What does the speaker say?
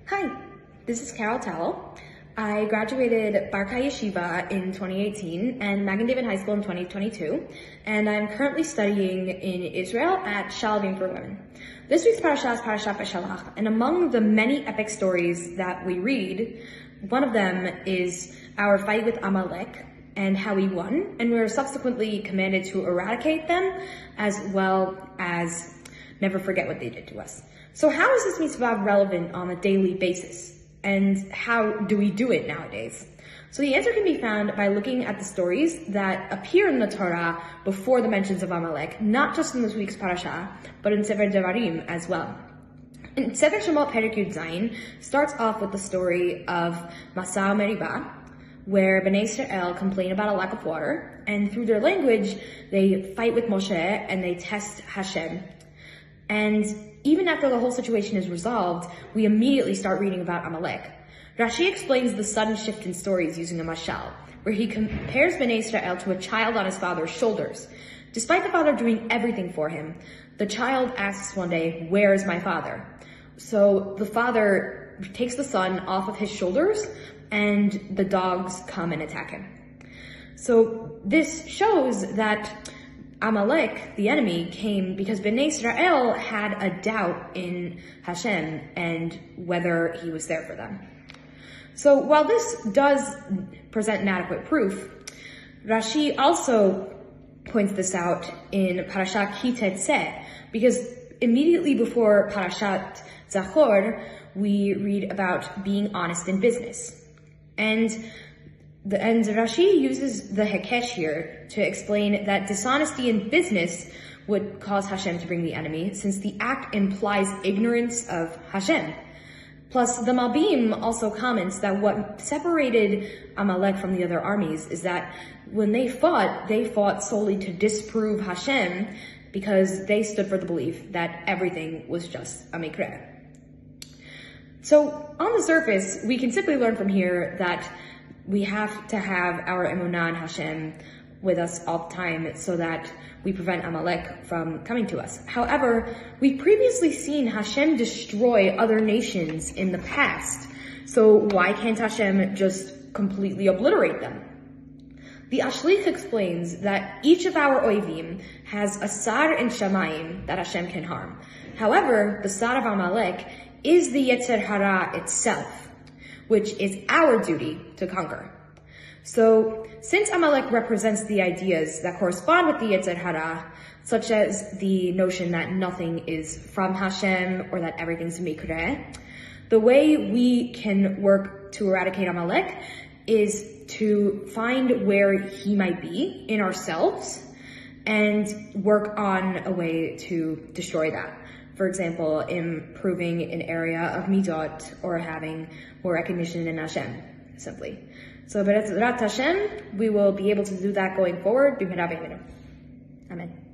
Hi, this is Carol Tawil. I graduated Barka Yeshiva in 2018 and Magen David High School in 2022, and I'm currently studying in Israel at Shalvim for Women. This week's parasha is Parashat Beshalach, and among the many epic stories that we read, one of them is our fight with Amalek and how we won, and we were subsequently commanded to eradicate them as well as never forget what they did to us. So how is this mitzvah relevant on a daily basis? And how do we do it nowadays? So the answer can be found by looking at the stories that appear in the Torah before the mentions of Amalek, not just in this week's parasha, but in Sefer Devarim as well. And Sefer Shemot Perek Yud Zayin starts off with the story of Masa Meribah, where Bnei Israel complain about a lack of water, and through their language, they fight with Moshe and they test Hashem. And even after the whole situation is resolved, we immediately start reading about Amalek. Rashi explains the sudden shift in stories using a mashal, where he compares Bnei Israel to a child on his father's shoulders. Despite the father doing everything for him, the child asks one day, "Where is my father?" So the father takes the son off of his shoulders, and the dogs come and attack him. So this shows that Amalek, the enemy, came because Bnei Israel had a doubt in Hashem and whether he was there for them. So while this does present inadequate proof, Rashi also points this out in Parashat Ki Tetzeh, because immediately before Parashat Zachor, we read about being honest in business. And Rashi uses the Hekesh here to explain that dishonesty in business would cause Hashem to bring the enemy, since the act implies ignorance of Hashem. Plus, the Malbim also comments that what separated Amalek from the other armies is that when they fought solely to disprove Hashem, because they stood for the belief that everything was just a mikra. So, on the surface, we can simply learn from here that we have to have our emunah in Hashem with us all the time so that we prevent Amalek from coming to us. However, we've previously seen Hashem destroy other nations in the past. So why can't Hashem just completely obliterate them? The Ashlich explains that each of our oivim has a sar in Shamayim that Hashem can harm. However, the sar of Amalek is the Yetzer Hara itself, which is our duty to conquer. So, since Amalek represents the ideas that correspond with the Yetzer Hara, such as the notion that nothing is from Hashem or that everything's mikreh, the way we can work to eradicate Amalek is to find where he might be in ourselves and work on a way to destroy that. For example, improving an area of midot or having more recognition in Hashem, simply. So, B'ezrat Hashem, we will be able to do that going forward. Amen.